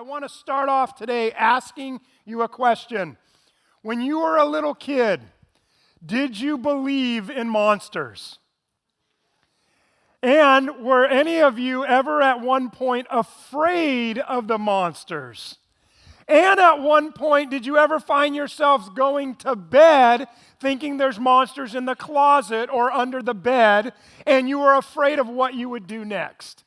want to start off today asking you a question. When you were a little kid, did you believe in monsters? And were any of you ever at one point afraid of the monsters? And at one point, did you ever find yourselves going to bed thinking there's monsters in the closet or under the bed, and you were afraid of what you would do next?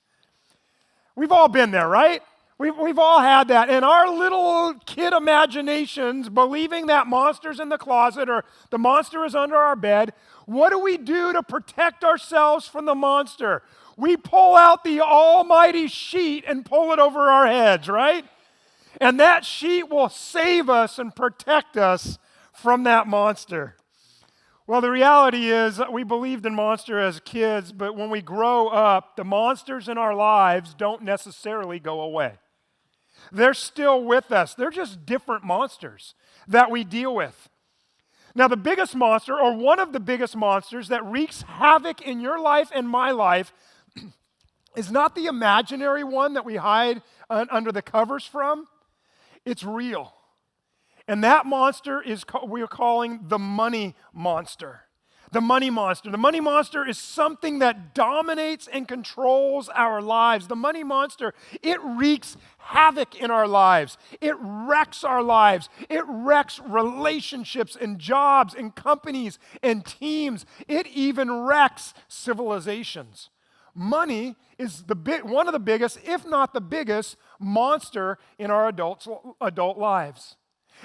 We've all been there, right? We've all had that. And our little kid imaginations, believing that monster's in the closet or the monster is under our bed, what do we do to protect ourselves from the monster? We pull out the almighty sheet and pull it over our heads, right? And that sheet will save us and protect us from that monster. Well, the reality is that we believed in monsters as kids, but when we grow up, the monsters in our lives don't necessarily go away. They're still with us. They're just different monsters that we deal with. Now, the biggest monster, or one of the biggest monsters that wreaks havoc in your life and my life, is not the imaginary one that we hide under the covers from. It's real. And that monster is we're calling the money monster. The money monster. The money monster is something that dominates and controls our lives. The money monster, it wreaks havoc in our lives. It wrecks our lives. It wrecks relationships and jobs and companies and teams. It even wrecks civilizations. Money is one of the biggest, if not the biggest, monster in our adult lives.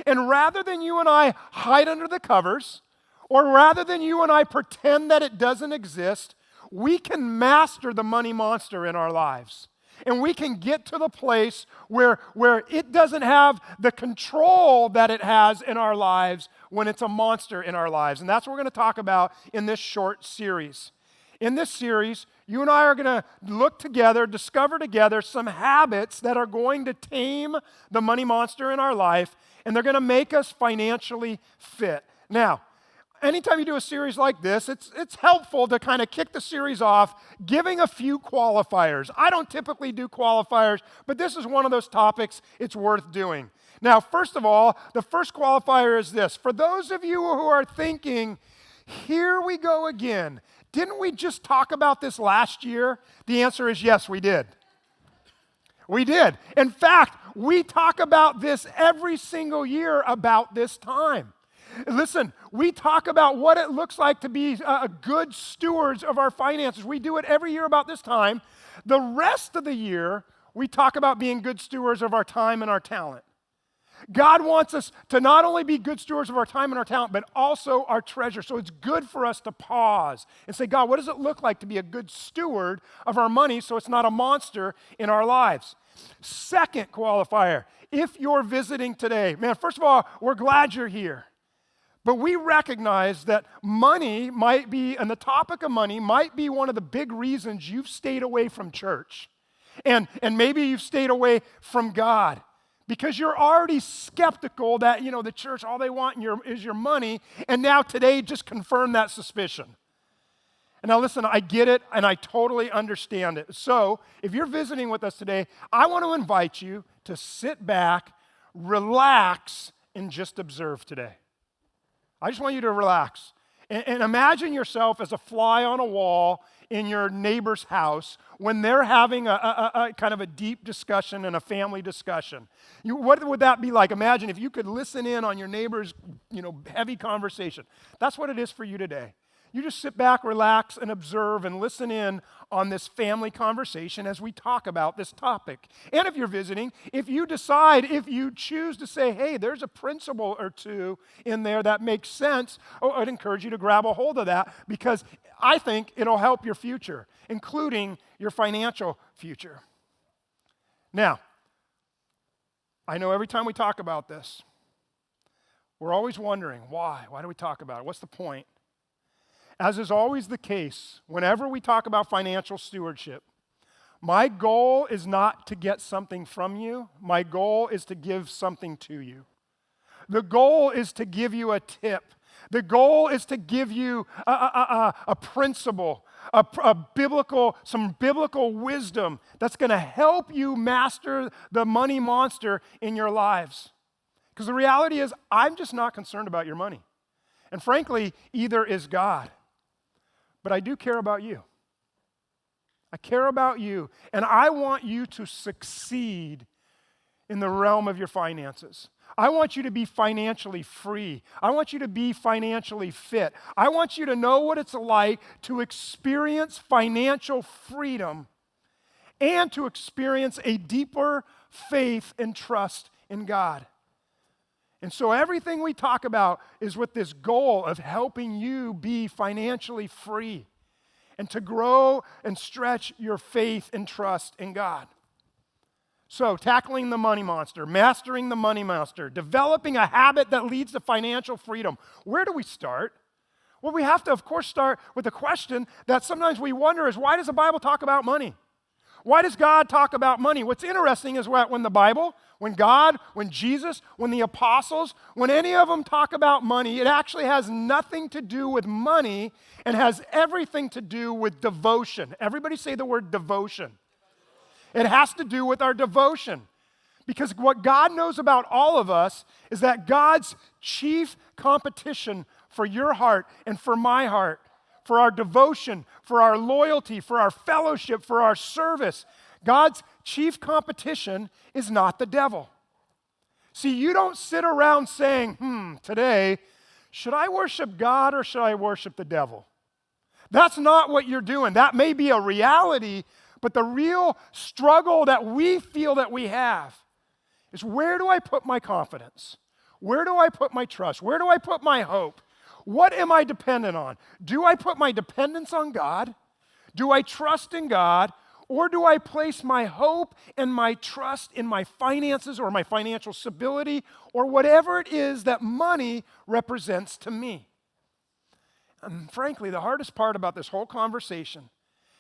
And rather than you and I hide under the covers, or rather than you and I pretend that it doesn't exist, we can master the money monster in our lives. And we can get to the place where it doesn't have the control that it has in our lives when it's a monster in our lives. And that's what we're going to talk about in this short series. In this series, you and I are going to look together, discover together some habits that are going to tame the money monster in our life, and they're going to make us financially fit. Now, anytime you do a series like this, it's helpful to kind of kick the series off giving a few qualifiers. I don't typically do qualifiers, but this is one of those topics it's worth doing. Now, first of all, the first qualifier is this. For those of you who are thinking, here we go again, didn't we just talk about this last year? The answer is yes, we did. We did. In fact, we talk about this every single year about this time. Listen, we talk about what it looks like to be good stewards of our finances. We do it every year about this time. The rest of the year, we talk about being good stewards of our time and our talent. God wants us to not only be good stewards of our time and our talent, but also our treasure. So it's good for us to pause and say, God, what does it look like to be a good steward of our money so it's not a monster in our lives? Second qualifier, if you're visiting today, man, first of all, we're glad you're here. But we recognize that money might be, and the topic of money might be one of the big reasons you've stayed away from church. And maybe you've stayed away from God because you're already skeptical that, the church, all they want is your money. And now today just confirmed that suspicion. And now listen, I get it and I totally understand it. So if you're visiting with us today, I want to invite you to sit back, relax, and just observe today. I just want you to relax and imagine yourself as a fly on a wall in your neighbor's house when they're having a kind of a deep discussion and a family discussion. What would that be like? Imagine if you could listen in on your neighbor's, heavy conversation. That's what it is for you today. You just sit back, relax, and observe and listen in on this family conversation as we talk about this topic. And if you're visiting, if you choose to say, hey, there's a principle or two in there that makes sense, I'd encourage you to grab a hold of that because I think it'll help your future, including your financial future. Now, I know every time we talk about this, we're always wondering, why? Why do we talk about it? What's the point? As is always the case, whenever we talk about financial stewardship, my goal is not to get something from you. My goal is to give something to you. The goal is to give you a tip The goal is to give you a principle, some biblical wisdom that's going to help you master the money monster in your lives. Because the reality is, I'm just not concerned about your money. And frankly, either is God. But I do care about you. I care about you, and I want you to succeed in the realm of your finances. I want you to be financially free. I want you to be financially fit. I want you to know what it's like to experience financial freedom and to experience a deeper faith and trust in God. And so everything we talk about is with this goal of helping you be financially free and to grow and stretch your faith and trust in God. So, tackling the money monster, mastering the money monster, developing a habit that leads to financial freedom. Where do we start? Well, we have to, of course, start with the question that sometimes we wonder is, why does the Bible talk about money? Why does God talk about money? What's interesting is when the Bible, when God, when Jesus, when the apostles, when any of them talk about money, it actually has nothing to do with money and has everything to do with devotion. Everybody say the word devotion. It has to do with our devotion. Because what God knows about all of us is that God's chief competition for your heart and for my heart, for our devotion, for our loyalty, for our fellowship, for our service, God's chief competition is not the devil. See, you don't sit around saying, today, should I worship God or should I worship the devil? That's not what you're doing. That may be a reality, but the real struggle that we feel that we have is, where do I put my confidence? Where do I put my trust? Where do I put my hope? What am I dependent on? Do I put my dependence on God? Do I trust in God? Or do I place my hope and my trust in my finances or my financial stability or whatever it is that money represents to me? And frankly, the hardest part about this whole conversation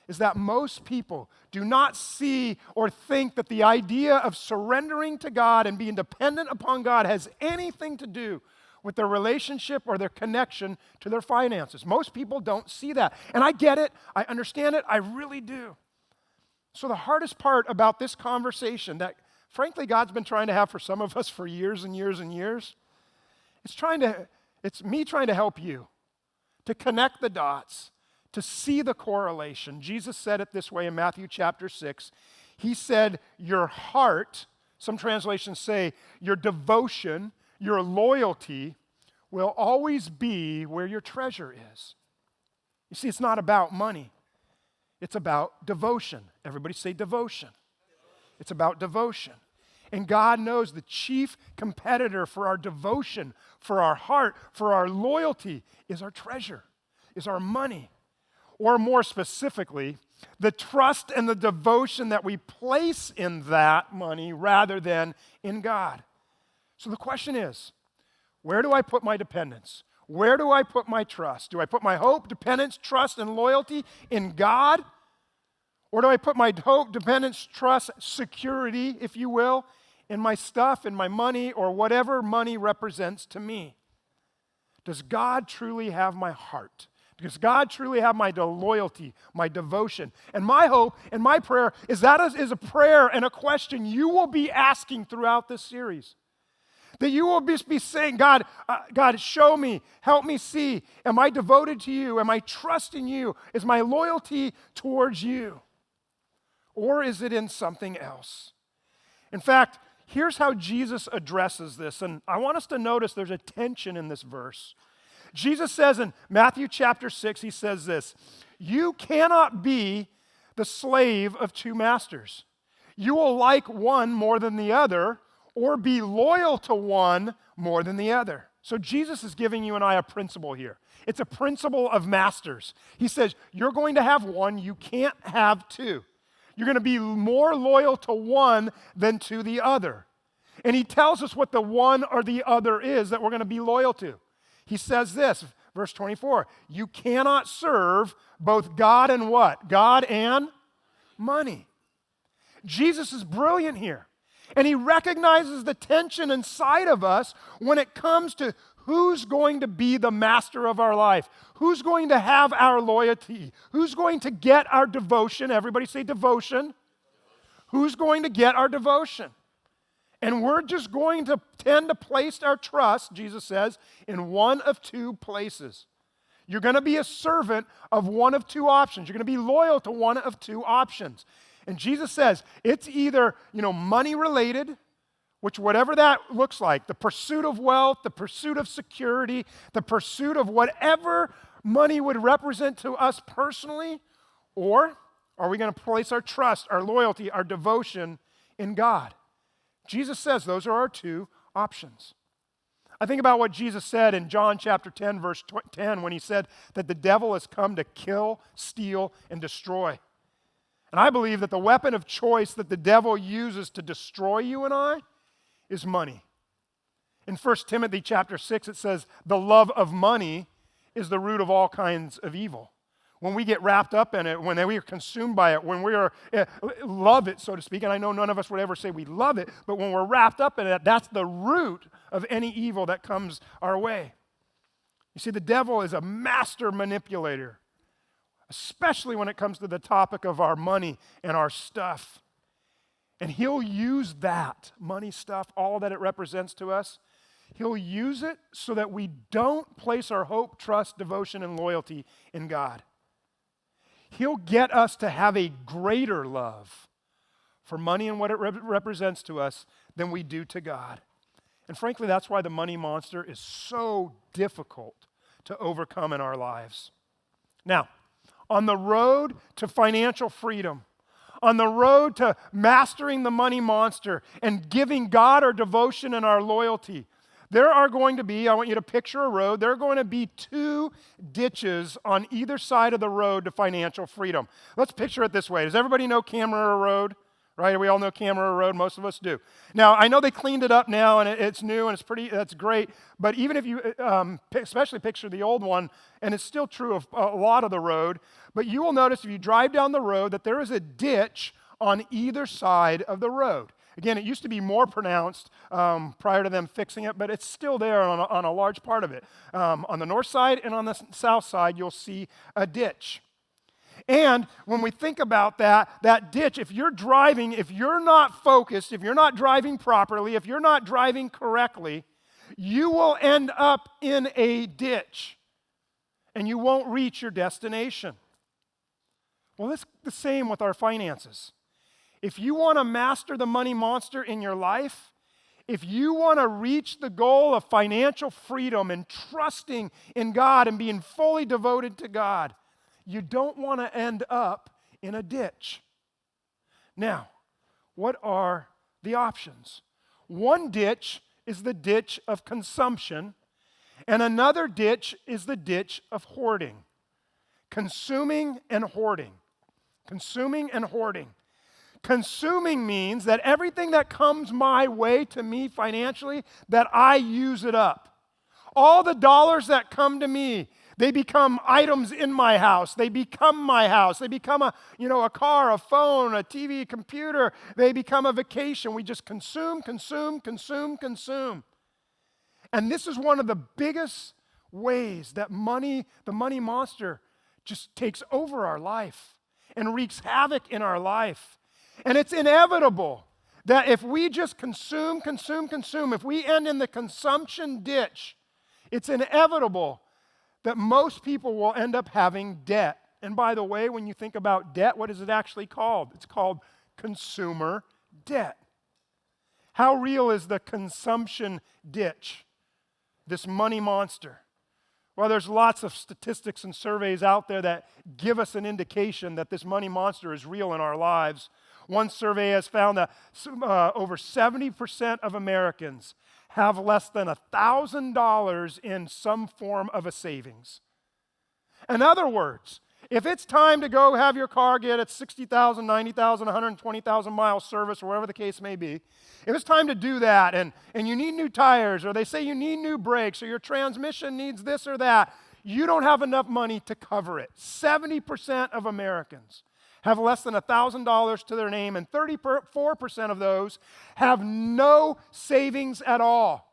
is that most people do not see or think that the idea of surrendering to God and being dependent upon God has anything to do with their relationship or their connection to their finances. Most people don't see that. And I get it. I understand it. I really do. So the hardest part about this conversation that, frankly, God's been trying to have for some of us for years and years and years, it's me trying to help you to connect the dots, to see the correlation. Jesus said it this way in Matthew chapter 6. He said, your heart, some translations say, your devotion, your loyalty will always be where your treasure is. You see, it's not about money. It's about devotion. Everybody say devotion. It's about devotion. And God knows the chief competitor for our devotion, for our heart, for our loyalty is our treasure, is our money. Or more specifically, the trust and the devotion that we place in that money rather than in God. So the question is, where do I put my dependence? Where do I put my trust? Do I put my hope, dependence, trust, and loyalty in God? Or do I put my hope, dependence, trust, security, if you will, in my stuff, in my money, or whatever money represents to me? Does God truly have my heart? Does God truly have my loyalty, my devotion? And my hope and my prayer is that is a prayer and a question you will be asking throughout this series. That you will just be saying, God, show me, help me see. Am I devoted to you? Am I trusting you? Is my loyalty towards you? Or is it in something else? In fact, here's how Jesus addresses this. And I want us to notice there's a tension in this verse. Jesus says in Matthew chapter 6, he says this, you cannot be the slave of two masters. You will like one more than the other, or be loyal to one more than the other. So Jesus is giving you and I a principle here. It's a principle of masters. He says, you're going to have one, you can't have two. You're going to be more loyal to one than to the other. And he tells us what the one or the other is that we're going to be loyal to. He says this, verse 24, you cannot serve both God and what? God and money. Jesus is brilliant here. And he recognizes the tension inside of us when it comes to Who's going to be the master of our life? Who's going to have our loyalty? Who's going to get our devotion? Everybody say devotion. Who's going to get our devotion? And we're just going to tend to place our trust, Jesus says, in one of two places. You're going to be a servant of one of two options. You're going to be loyal to one of two options. And Jesus says it's either, money related, which whatever that looks like, the pursuit of wealth, the pursuit of security, the pursuit of whatever money would represent to us personally, or are we going to place our trust, our loyalty, our devotion in God? Jesus says those are our two options. I think about what Jesus said in John chapter 10, verse 10, when he said that the devil has come to kill, steal, and destroy. And I believe that the weapon of choice that the devil uses to destroy you and I is money. In 1 Timothy chapter 6, it says, the love of money is the root of all kinds of evil. When we get wrapped up in it, when we are consumed by it, when we love it, so to speak, and I know none of us would ever say we love it, but when we're wrapped up in it, that's the root of any evil that comes our way. You see, the devil is a master manipulator, especially when it comes to the topic of our money and our stuff. And he'll use that money stuff, all that it represents to us, he'll use it so that we don't place our hope, trust, devotion, and loyalty in God. He'll get us to have a greater love for money and what it represents to us than we do to God. And frankly, that's why the money monster is so difficult to overcome in our lives. Now, on the road to financial freedom, on the road to mastering the money monster and giving God our devotion and our loyalty, there are going to be, I want you to picture a road, there are going to be two ditches on either side of the road to financial freedom. Let's picture it this way. Does everybody know Camera Road? Right? We all know Camera Road. Most of us do. Now, I know they cleaned it up now, and it's new, and that's great. But even if you especially picture the old one, and it's still true of a lot of the road, but you will notice if you drive down the road that there is a ditch on either side of the road. Again, it used to be more pronounced prior to them fixing it, but it's still there on a large part of it. On the north side and on the south side, you'll see a ditch. And when we think about that ditch, if you're driving, if you're not focused, if you're not driving properly, if you're not driving correctly, you will end up in a ditch and you won't reach your destination. Well, it's the same with our finances. If you want to master the money monster in your life, if you want to reach the goal of financial freedom and trusting in God and being fully devoted to God, you don't want to end up in a ditch. Now, what are the options? One ditch is the ditch of consumption, and another ditch is the ditch of hoarding. Consuming and hoarding. Consuming and hoarding. Consuming means that everything that comes my way to me financially, that I use it up. All the dollars that come to me, they become items in my house. They become my house. They become a car, a phone, a TV, a computer. They become a vacation. We just consume, consume, consume, consume. And this is one of the biggest ways that the money monster just takes over our life and wreaks havoc in our life. And it's inevitable that if we just consume, consume, consume, if we end in the consumption ditch, it's inevitable that most people will end up having debt. And by the way, when you think about debt, what is it actually called? It's called consumer debt. How real is the consumption ditch, this money monster? Well, there's lots of statistics and surveys out there that give us an indication that this money monster is real in our lives. One survey has found that over 70% of Americans have less than $1,000 in some form of a savings. In other words, if it's time to go have your car get its 60,000, 90,000, 120,000 mile service, or whatever the case may be, if it's time to do that and you need new tires, or they say you need new brakes, or your transmission needs this or that, you don't have enough money to cover it. 70% of Americans have less than $1,000 to their name, and 34% of those have no savings at all.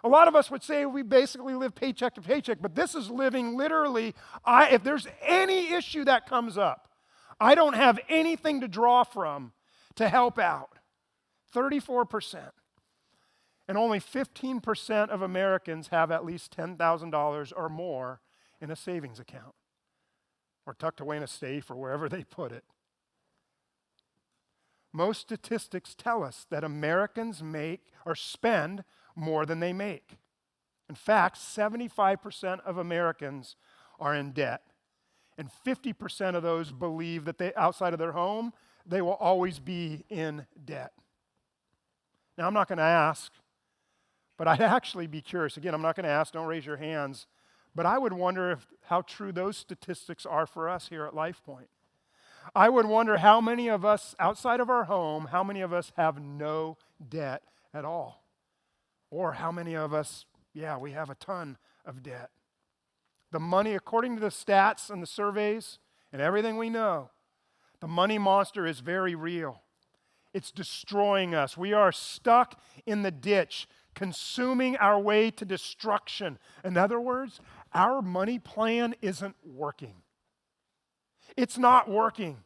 A lot of us would say we basically live paycheck to paycheck, but this is living literally, if there's any issue that comes up, I don't have anything to draw from to help out. 34%. And only 15% of Americans have at least $10,000 or more in a savings account, or tucked away in a safe, or wherever they put it. Most statistics tell us that Americans make or spend more than they make. In fact, 75% of Americans are in debt. And 50% of those believe that outside of their home, they will always be in debt. Now, I'm not going to ask, but I'd actually be curious. Again, I'm not going to ask, don't raise your hands. But I would wonder how true those statistics are for us here at LifePoint. I would wonder how many of us outside of our home, how many of us have no debt at all? Or how many of us, we have a ton of debt. The money, according to the stats and the surveys and everything we know, the money monster is very real. It's destroying us. We are stuck in the ditch, consuming our way to destruction. In other words, our money plan isn't working. It's not working.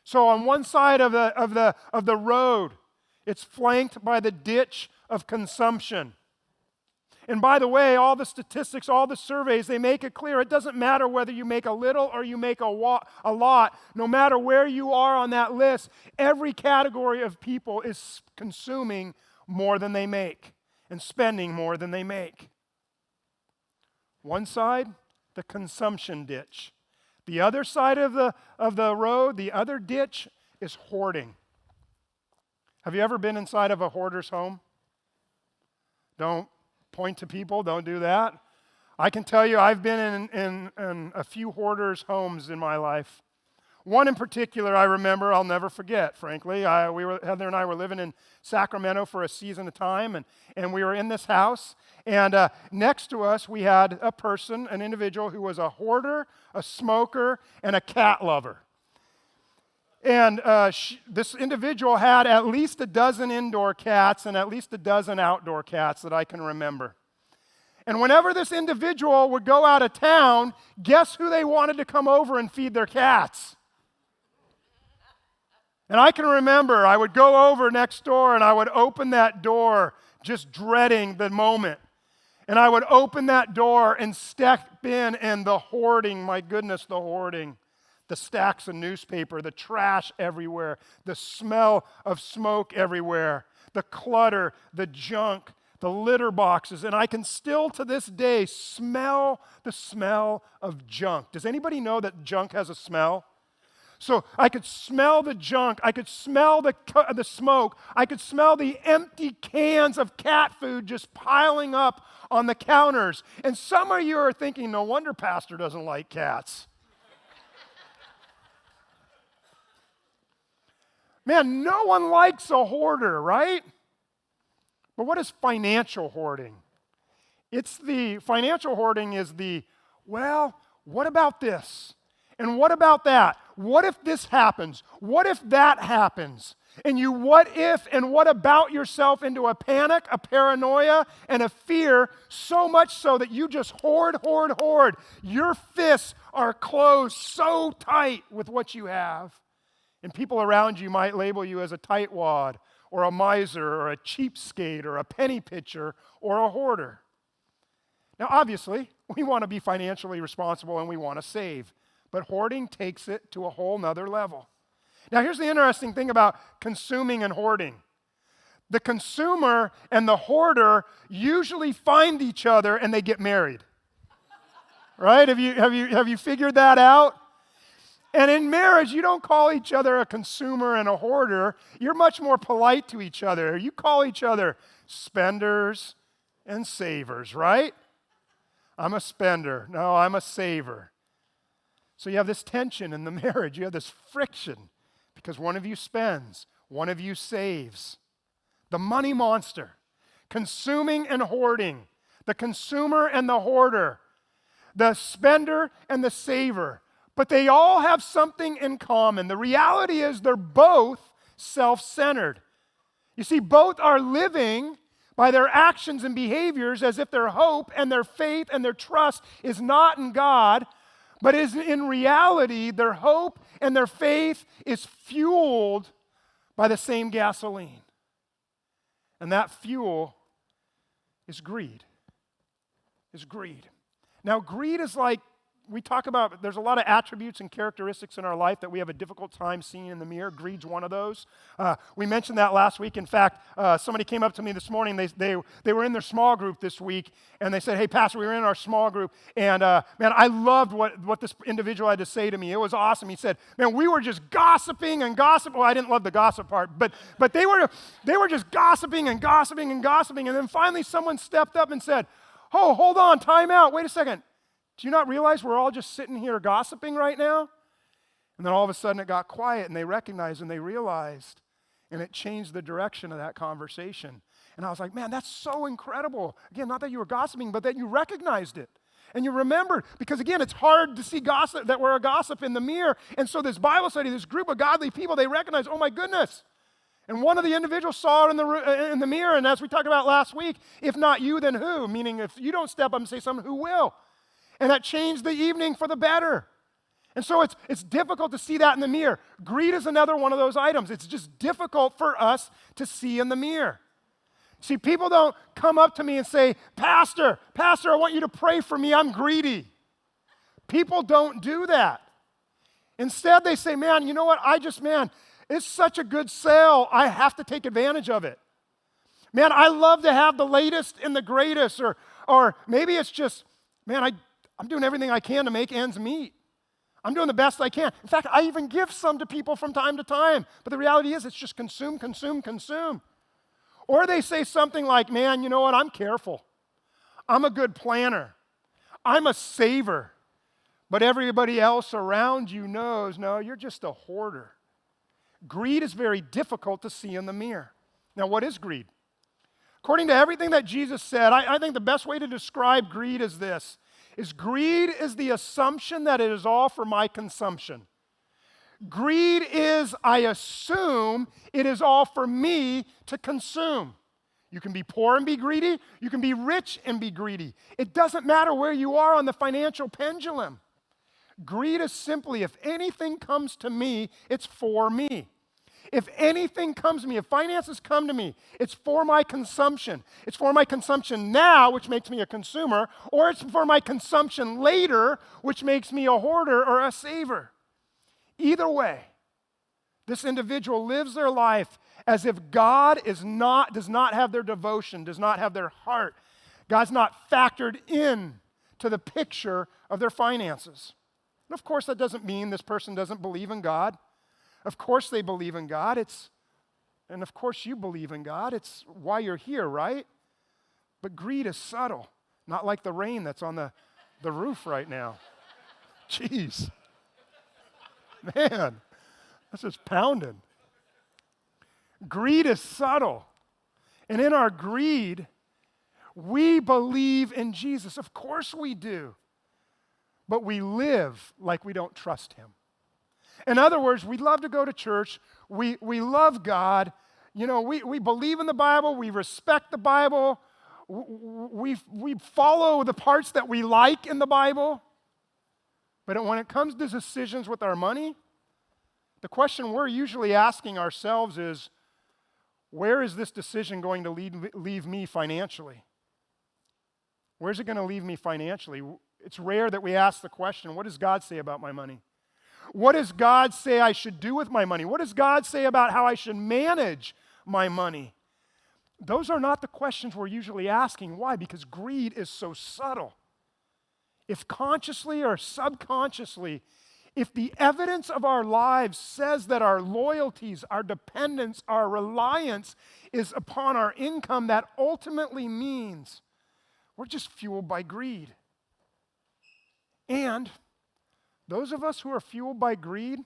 So on one side of the road, it's flanked by the ditch of consumption. And by the way, all the statistics, all the surveys, they make it clear it doesn't matter whether you make a little or you make a lot. No matter where you are on that list, every category of people is consuming more than they make and spending more than they make. One side, the consumption ditch. The other side of the road, the other ditch, is hoarding. Have you ever been inside of a hoarder's home? Don't point to people, don't do that. I can tell you I've been in a few hoarders' homes in my life. One in particular I remember, I'll never forget, frankly. Heather and I were living in Sacramento for a season of time, and we were in this house, and next to us we had a person, an individual who was a hoarder, a smoker, and a cat lover. And this individual had at least a dozen indoor cats and at least a dozen outdoor cats that I can remember. And whenever this individual would go out of town, guess who they wanted to come over and feed their cats? And I can remember I would go over next door and I would open that door just dreading the moment. And I would open that door and step in, and the hoarding, my goodness, the hoarding. The stacks of newspaper, the trash everywhere, the smell of smoke everywhere, the clutter, the junk, the litter boxes. And I can still to this day smell the smell of junk. Does anybody know that junk has a smell? So I could smell the junk. I could smell the smoke. I could smell the empty cans of cat food just piling up on the counters. And some of you are thinking, no wonder Pastor doesn't like cats. Man, no one likes a hoarder, right? But what is financial hoarding? Financial hoarding is what about this? And what about that? What if this happens? What if that happens? And you what if and what about yourself into a panic, a paranoia, and a fear, so much so that you just hoard. Your fists are closed so tight with what you have. And people around you might label you as a tightwad, or a miser, or a cheapskate, or a penny pitcher, or a hoarder. Now, obviously, we want to be financially responsible and we want to save. But hoarding takes it to a whole nother level. Now, here's the interesting thing about consuming and hoarding. The consumer and the hoarder usually find each other and they get married. Right? Have you figured that out? And in marriage, you don't call each other a consumer and a hoarder. You're much more polite to each other. You call each other spenders and savers, right? I'm a spender. No, I'm a saver. So you have this tension in the marriage. You have this friction because one of you spends, one of you saves. The money monster, consuming and hoarding, the consumer and the hoarder, the spender and the saver. But they all have something in common. The reality is they're both self-centered. You see, both are living, by their actions and behaviors as if their hope and their faith and their trust is not in God, but is in reality their hope and their faith is fueled by the same gasoline. And that fuel is greed. Is greed. Now, greed is like, we talk about, there's a lot of attributes and characteristics in our life that we have a difficult time seeing in the mirror. Greed's one of those. We mentioned that last week. In fact, somebody came up to me this morning. They were in their small group this week, and they said, hey, Pastor, we were in our small group, and man, I loved what this individual had to say to me. It was awesome. He said, man, we were just gossiping and gossiping. Well, I didn't love the gossip part, but they were just gossiping and gossiping and gossiping, and then finally someone stepped up and said, oh, hold on, time out, wait a second. Do you not realize we're all just sitting here gossiping right now? And then all of a sudden it got quiet and they recognized and they realized, and it changed the direction of that conversation. And I was like, man, that's so incredible. Again, not that you were gossiping, but that you recognized it. And you remembered, because again, it's hard to see gossip, that we're a gossip in the mirror. And so this Bible study, this group of godly people, they recognize, oh my goodness. And one of the individuals saw it in the mirror, and as we talked about last week, if not you, then who? Meaning if you don't step up and say something, who will? And that changed the evening for the better. And so it's difficult to see that in the mirror. Greed is another one of those items. It's just difficult for us to see in the mirror. See, people don't come up to me and say, Pastor, I want you to pray for me. I'm greedy. People don't do that. Instead, they say, man, you know what? It's such a good sale. I have to take advantage of it. Man, I love to have the latest and the greatest. Or maybe it's just, man, I'm doing everything I can to make ends meet. I'm doing the best I can. In fact, I even give some to people from time to time. But the reality is it's just consume, consume, consume. Or they say something like, man, you know what? I'm careful. I'm a good planner. I'm a saver. But everybody else around you knows, no, you're just a hoarder. Greed is very difficult to see in the mirror. Now, what is greed? According to everything that Jesus said, I think the best way to describe greed is this. Greed is the assumption that it is all for my consumption. Greed is, I assume, it is all for me to consume. You can be poor and be greedy. You can be rich and be greedy. It doesn't matter where you are on the financial pendulum. Greed is simply, if anything comes to me, it's for me. If anything comes to me, if finances come to me, it's for my consumption. It's for my consumption now, which makes me a consumer, or it's for my consumption later, which makes me a hoarder or a saver. Either way, this individual lives their life as if God does not have their devotion, does not have their heart. God's not factored in to the picture of their finances. And of course, that doesn't mean this person doesn't believe in God. Of course they believe in God. And of course you believe in God. It's why you're here, right? But greed is subtle, not like the rain that's on the roof right now. Jeez. Man, that's just pounding. Greed is subtle. And in our greed, we believe in Jesus. Of course we do. But we live like we don't trust him. In other words, we love to go to church. We love God. You know, we believe in the Bible. We respect the Bible. We follow the parts that we like in the Bible. But when it comes to decisions with our money, the question we're usually asking ourselves is, where is this decision going to leave me financially? Where's it going to leave me financially? It's rare that we ask the question, what does God say about my money? What does God say I should do with my money? What does God say about how I should manage my money? Those are not the questions we're usually asking. Why? Because greed is so subtle. If consciously or subconsciously, if the evidence of our lives says that our loyalties, our dependence, our reliance is upon our income, that ultimately means we're just fueled by greed. And those of us who are fueled by greed,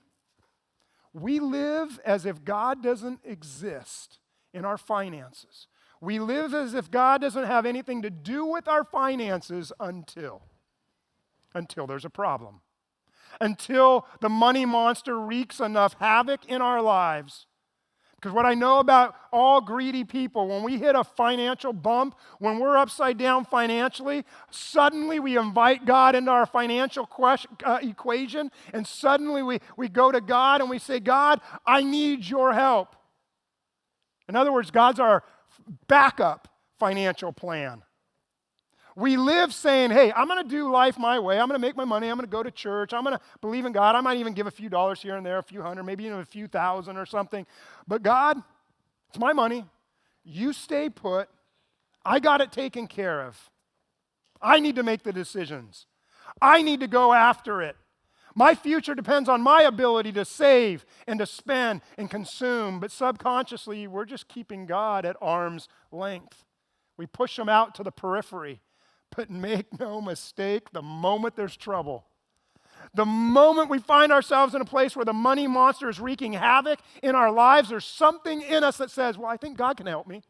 we live as if God doesn't exist in our finances. We live as if God doesn't have anything to do with our finances until there's a problem. Until the money monster wreaks enough havoc in our lives. Because what I know about all greedy people, when we hit a financial bump, when we're upside down financially, suddenly we invite God into our financial equation, and suddenly we go to God and we say, God, I need your help. In other words, God's our backup financial plan. We live saying, hey, I'm going to do life my way. I'm going to make my money. I'm going to go to church. I'm going to believe in God. I might even give a few dollars here and there, a few hundred, maybe even a few thousand or something. But God, it's my money. You stay put. I got it taken care of. I need to make the decisions. I need to go after it. My future depends on my ability to save and to spend and consume. But subconsciously, we're just keeping God at arm's length. We push him out to the periphery. But make no mistake, the moment there's trouble, the moment we find ourselves in a place where the money monster is wreaking havoc in our lives, there's something in us that says, well, I think God can help me.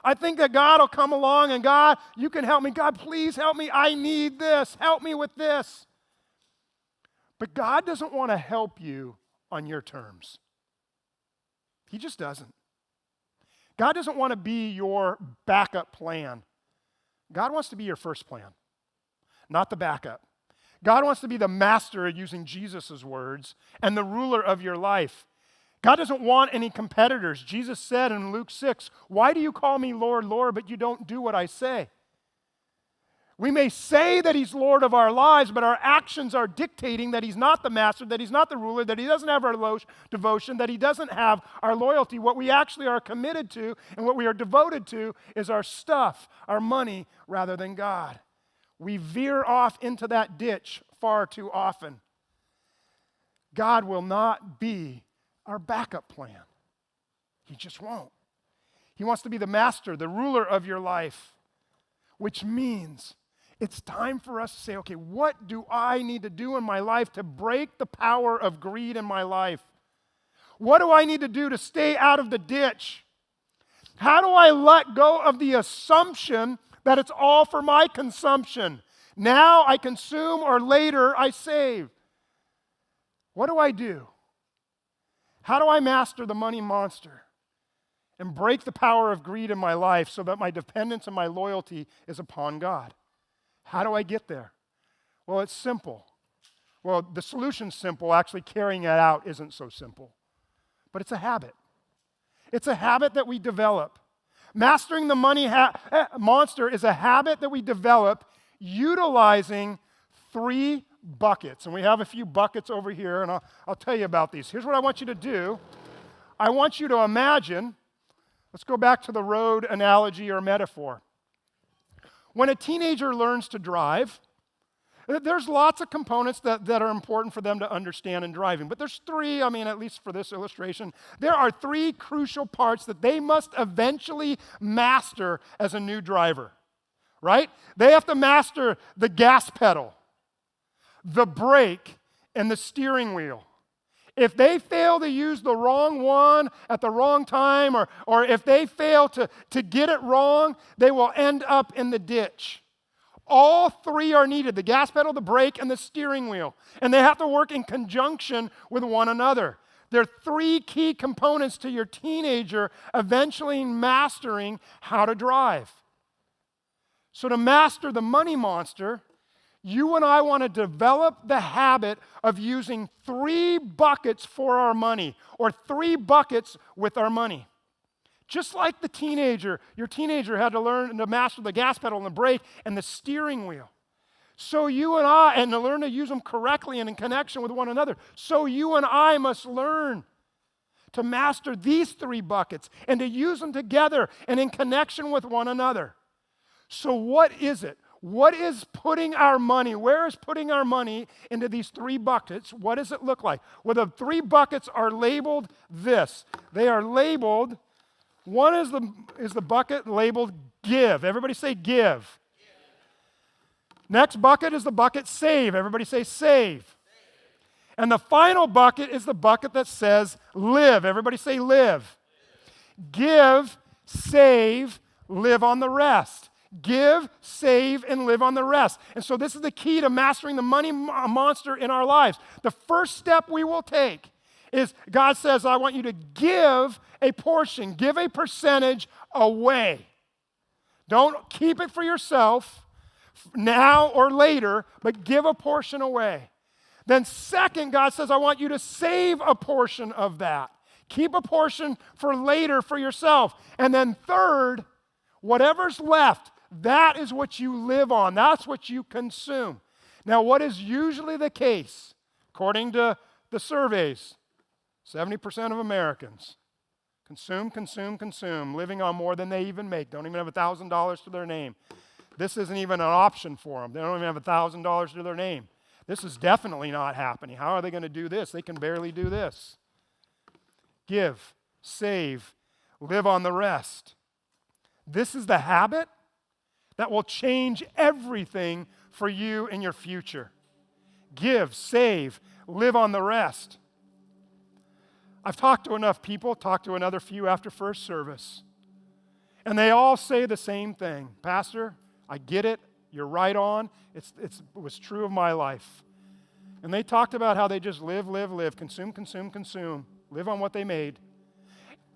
I think that God will come along and God, you can help me. God, please help me. I need this. Help me with this. But God doesn't want to help you on your terms. He just doesn't. God doesn't want to be your backup plan. God wants to be your first plan, not the backup. God wants to be the master, using Jesus' words, and the ruler of your life. God doesn't want any competitors. Jesus said in Luke 6, why do you call me Lord, Lord, but you don't do what I say? We may say that he's Lord of our lives, but our actions are dictating that he's not the master, that he's not the ruler, that he doesn't have our devotion, that he doesn't have our loyalty. What we actually are committed to and what we are devoted to is our stuff, our money, rather than God. We veer off into that ditch far too often. God will not be our backup plan. He just won't. He wants to be the master, the ruler of your life, which means it's time for us to say, okay, what do I need to do in my life to break the power of greed in my life? What do I need to do to stay out of the ditch? How do I let go of the assumption that it's all for my consumption? Now I consume or later I save. What do I do? How do I master the money monster and break the power of greed in my life so that my dependence and my loyalty is upon God? How do I get there? Well, it's simple. Well, the solution's simple. Actually, carrying it out isn't so simple. But it's a habit. It's a habit that we develop. Mastering the money monster is a habit that we develop utilizing 3 buckets. And we have a few buckets over here, and I'll tell you about these. Here's what I want you to do. I want you to imagine, let's go back to the road analogy or metaphor. When a teenager learns to drive, there's lots of components that are important for them to understand in driving. But there's 3, at least for this illustration, there are 3 crucial parts that they must eventually master as a new driver, right? They have to master the gas pedal, the brake, and the steering wheel. If they fail to use the wrong one at the wrong time, or if they fail to get it wrong, they will end up in the ditch. All 3 are needed, the gas pedal, the brake, and the steering wheel. And they have to work in conjunction with one another. There are 3 key components to your teenager eventually mastering how to drive. So to master the money monster, you and I want to develop the habit of using 3 buckets for our money, or 3 buckets with our money. Just like your teenager had to learn to master the gas pedal and the brake and the steering wheel. So you and I, and to learn to use them correctly and in connection with one another. So you and I must learn to master these 3 buckets and to use them together and in connection with one another. So what is it? What is putting our money? Where is putting our money into these 3 buckets? What does it look like? Well, the 3 buckets are labeled this. They are labeled, one is the bucket labeled give. Everybody say give. Next bucket is the bucket save. Everybody say save. And the final bucket is the bucket that says live. Everybody say live. Give, save, live on the rest. Give, save, and live on the rest. And so this is the key to mastering the money monster in our lives. The first step we will take is God says, I want you to give a portion, give a percentage away. Don't keep it for yourself now or later, but give a portion away. Then second, God says, I want you to save a portion of that. Keep a portion for later for yourself. And then third, whatever's left, that is what you live on. That's what you consume. Now, what is usually the case, according to the surveys, 70% of Americans consume, living on more than they even make. Don't even have $1,000 to their name. This isn't even an option for them. They don't even have $1,000 to their name. This is definitely not happening. How are they going to do this? They can barely do this. Give, save, live on the rest. This is the habit that will change everything for you in your future. Give, save, live on the rest. I've talked to enough people, talked to another few after first service, and they all say the same thing. Pastor, I get it. You're right on. It was true of my life. And they talked about how they just live, consume, live on what they made.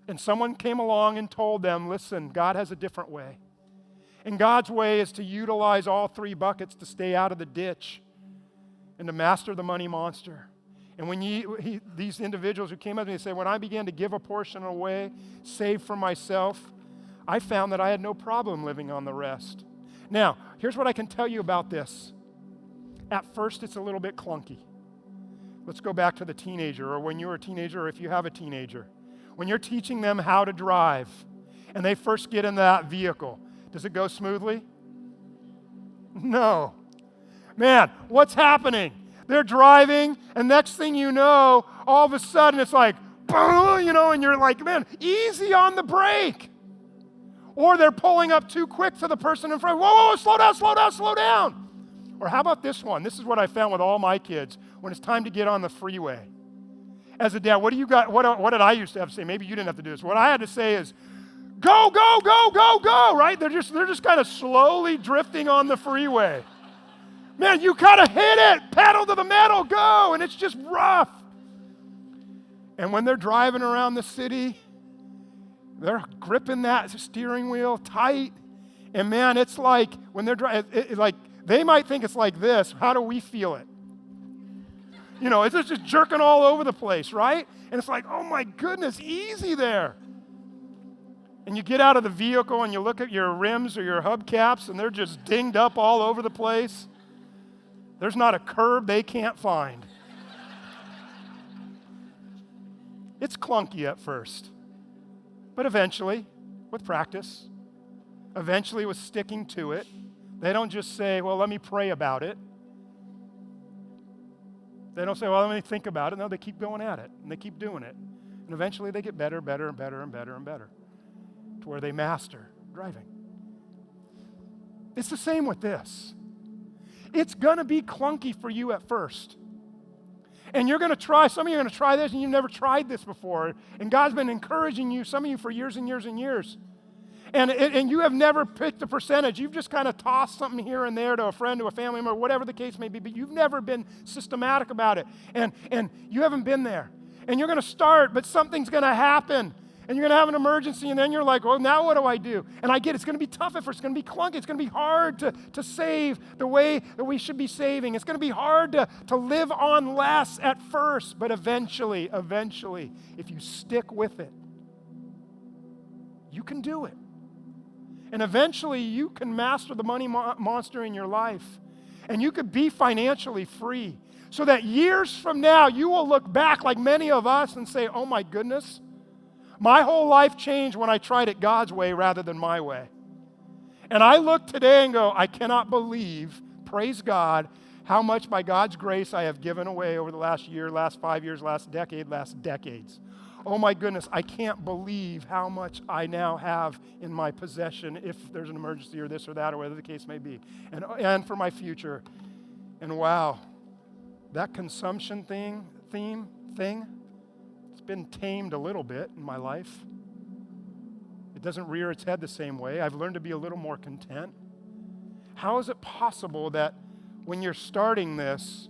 And someone came along and told them, listen, God has a different way. And God's way is to utilize all three buckets to stay out of the ditch and to master the money monster. And when these individuals who came up to me and said, when I began to give a portion away, save for myself, I found that I had no problem living on the rest. Now, here's what I can tell you about this. At first, it's a little bit clunky. Let's go back to the teenager, or when you were a teenager, or if you have a teenager. When you're teaching them how to drive, and they first get in that vehicle, does it go smoothly? No. Man, what's happening? They're driving, and next thing you know, all of a sudden it's like, and you're like, man, easy on the brake. Or they're pulling up too quick for the person in front. Whoa, slow down. Or how about this one? This is what I found with all my kids when it's time to get on the freeway. As a dad, what do you got? What did I used to have to say? Maybe you didn't have to do this. What I had to say is, go, right? They're just kind of slowly drifting on the freeway. Man, you gotta hit it, pedal to the metal, go, and it's just rough. And when they're driving around the city, they're gripping that steering wheel tight, and man, it's like when they're driving, like they might think it's like this. How do we feel it? It's just jerking all over the place, right? And it's like, oh my goodness, easy there. And you get out of the vehicle and you look at your rims or your hubcaps, and they're just dinged up all over the place. There's not a curb they can't find. It's clunky at first. But eventually, with practice, eventually with sticking to it, they don't just say, well, let me pray about it. They don't say, well, let me think about it. No, they keep going at it, and they keep doing it. And eventually they get better to where they master driving. It's the same with this. It's going to be clunky for you at first. And you're going to try, some of you are going to try this, and you've never tried this before. And God's been encouraging you, some of you, for years and years and years. And you have never picked a percentage. You've just kind of tossed something here and there to a friend, to a family member, whatever the case may be, but you've never been systematic about it. And you haven't been there. And you're going to start, but something's going to happen. And you're going to have an emergency, and then you're like, well, now what do I do? And I get it's going to be tough at first. It's going to be clunky. It's going to be hard to save the way that we should be saving. It's going to be hard to live on less at first, but eventually, if you stick with it, you can do it. And eventually, you can master the money monster in your life. And you could be financially free. So that years from now, you will look back like many of us and say, oh my goodness, my whole life changed when I tried it God's way rather than my way. And I look today and go, I cannot believe, praise God, how much by God's grace I have given away over the last year, last 5 years, last decade, last decades. Oh my goodness, I can't believe how much I now have in my possession if there's an emergency or this or that or whatever the case may be. And for my future. And wow, that consumption thing, it's been tamed a little bit in my life. It doesn't rear its head the same way. I've learned to be a little more content. How is it possible that when you're starting this,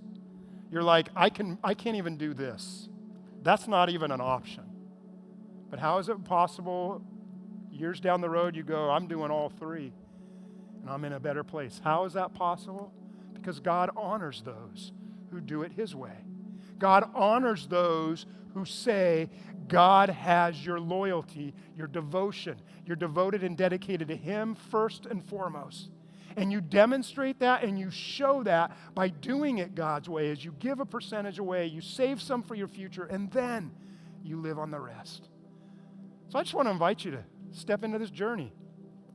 you're like, I can't even do this? That's not even an option. But how is it possible years down the road you go, I'm doing all three, and I'm in a better place? How is that possible? Because God honors those who do it His way. God honors those who say, God has your loyalty, your devotion. You're devoted and dedicated to Him first and foremost. And you demonstrate that and you show that by doing it God's way. As you give a percentage away, you save some for your future, and then you live on the rest. So I just want to invite you to step into this journey.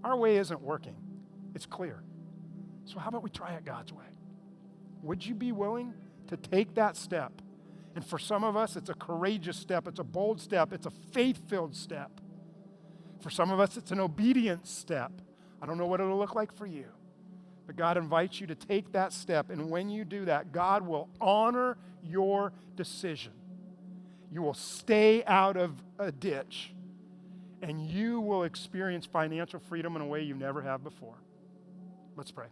Our way isn't working. It's clear. So how about we try it God's way? Would you be willing to take that step? And for some of us, it's a courageous step. It's a bold step. It's a faith-filled step. For some of us, it's an obedience step. I don't know what it'll look like for you. But God invites you to take that step. And when you do that, God will honor your decision. You will stay out of a ditch. And you will experience financial freedom in a way you never have before. Let's pray.